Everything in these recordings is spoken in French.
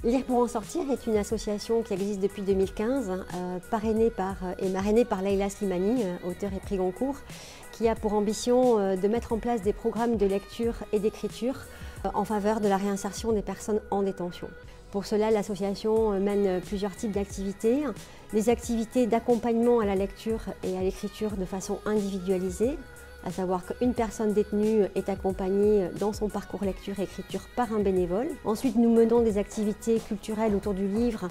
Lire pour en sortir est une association qui existe depuis 2015, parrainée et marrainée par Leïla Slimani, auteure et prix Goncourt, qui a pour ambition de mettre en place des programmes de lecture et d'écriture en faveur de la réinsertion des personnes en détention. Pour cela, l'association mène plusieurs types d'activités. Des activités d'accompagnement à la lecture et à l'écriture de façon individualisée, à savoir qu'une personne détenue est accompagnée dans son parcours lecture-écriture par un bénévole. Ensuite, nous menons des activités culturelles autour du livre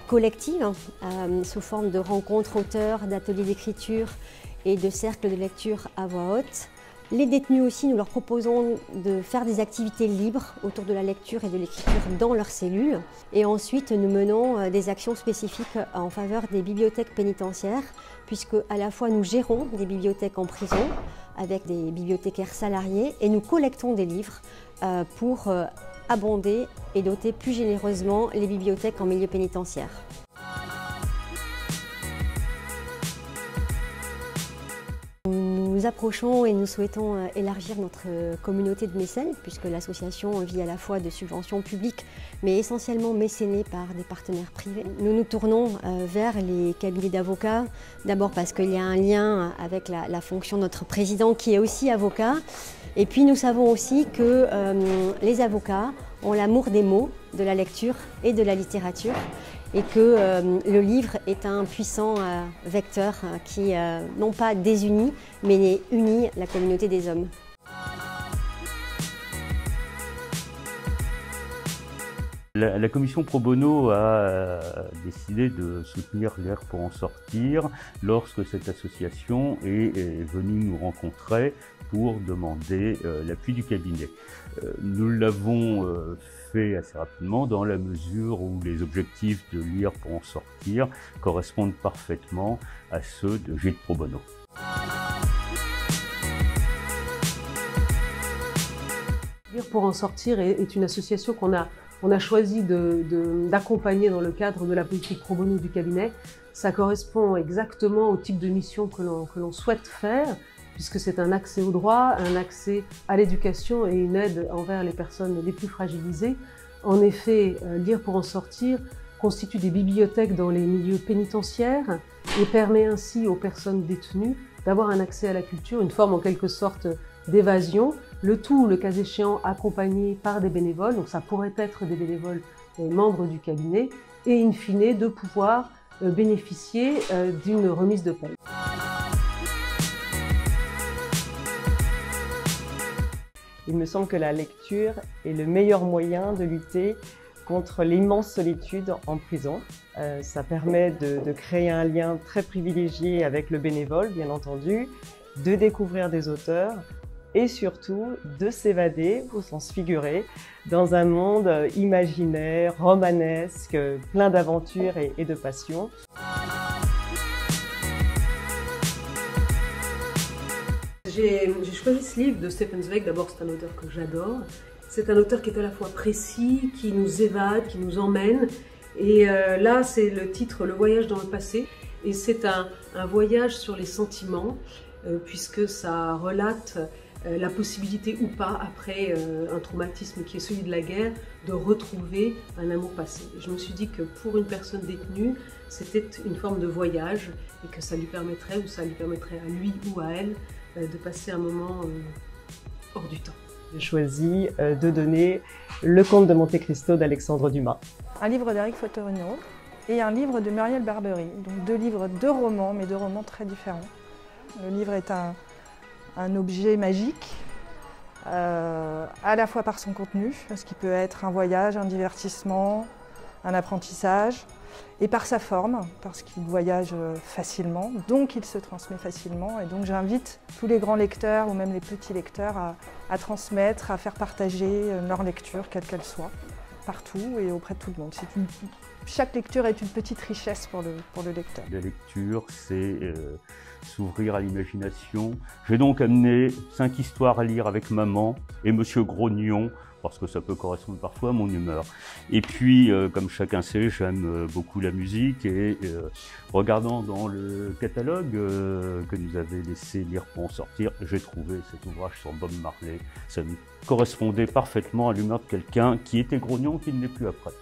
collectives, sous forme de rencontres auteurs, d'ateliers d'écriture et de cercles de lecture à voix haute. Les détenus aussi, nous leur proposons de faire des activités libres autour de la lecture et de l'écriture dans leurs cellules. Et ensuite, nous menons des actions spécifiques en faveur des bibliothèques pénitentiaires, puisque à la fois nous gérons des bibliothèques en prison avec des bibliothécaires salariés et nous collectons des livres pour abonder et doter plus généreusement les bibliothèques en milieu pénitentiaire. Nous approchons et nous souhaitons élargir notre communauté de mécènes, puisque l'association vit à la fois de subventions publiques, mais essentiellement mécénées par des partenaires privés. Nous nous tournons vers les cabinets d'avocats, d'abord parce qu'il y a un lien avec la fonction de notre président qui est aussi avocat. Et puis nous savons aussi que les avocats ont l'amour des mots, de la lecture et de la littérature, et que le livre est un puissant vecteur qui, non pas désunit, mais unit la communauté des hommes. La commission Pro Bono a décidé de soutenir Lire pour en sortir lorsque cette association est venue nous rencontrer pour demander l'appui du cabinet. Nous l'avons fait assez rapidement dans la mesure où les objectifs de Lire pour en sortir correspondent parfaitement à ceux de Gilles Pro Bono. Lire pour en sortir est une association qu'on a choisi d'accompagner dans le cadre de la politique pro bono du cabinet. Ça correspond exactement au type de mission que l'on souhaite faire, puisque c'est un accès au droit, un accès à l'éducation et une aide envers les personnes les plus fragilisées. En effet, Lire pour en sortir constitue des bibliothèques dans les milieux pénitentiaires et permet ainsi aux personnes détenues d'avoir un accès à la culture, une forme en quelque sorte d'évasion, le tout, le cas échéant, accompagné par des bénévoles, donc ça pourrait être des bénévoles membres du cabinet, et in fine de pouvoir bénéficier d'une remise de peine. Il me semble que la lecture est le meilleur moyen de lutter contre l'immense solitude en prison. Ça permet de créer un lien très privilégié avec le bénévole, bien entendu, de découvrir des auteurs et surtout de s'évader, au sens figuré, dans un monde imaginaire, romanesque, plein d'aventures et de passion. J'ai choisi ce livre de Stefan Zweig. D'abord, c'est un auteur que j'adore. C'est un auteur qui est à la fois précis, qui nous évade, qui nous emmène. Et là, c'est le titre « Le voyage dans le passé ». Et c'est un voyage sur les sentiments, puisque ça relate la possibilité ou pas, après un traumatisme qui est celui de la guerre, de retrouver un amour passé. Et je me suis dit que pour une personne détenue, c'était une forme de voyage et que ça lui permettrait, ou ça lui permettrait à lui ou à elle, de passer un moment hors du temps. J'ai choisi de donner Le Comte de Monte Cristo d'Alexandre Dumas. Un livre d'Éric Fotorino et un livre de Muriel Barbery. Donc deux romans, mais deux romans très différents. Le livre est un objet magique, à la fois par son contenu, parce qu'il peut être un voyage, un divertissement, un apprentissage, et par sa forme, parce qu'il voyage facilement, donc il se transmet facilement. Et donc j'invite tous les grands lecteurs, ou même les petits lecteurs, à transmettre, à faire partager leur lecture, quelle qu'elle soit, partout et auprès de tout le monde. Chaque lecture est une petite richesse pour le lecteur. La lecture, c'est s'ouvrir à l'imagination. J'ai donc amené 5 histoires à lire avec maman et Monsieur Grognon, parce que ça peut correspondre parfois à mon humeur. Et puis, comme chacun sait, j'aime beaucoup la musique et regardant dans le catalogue que nous avait laissé Lire pour en sortir, j'ai trouvé cet ouvrage sur Bob Marley. Ça me correspondait parfaitement à l'humeur de quelqu'un qui était grognon, qui ne l'est plus après.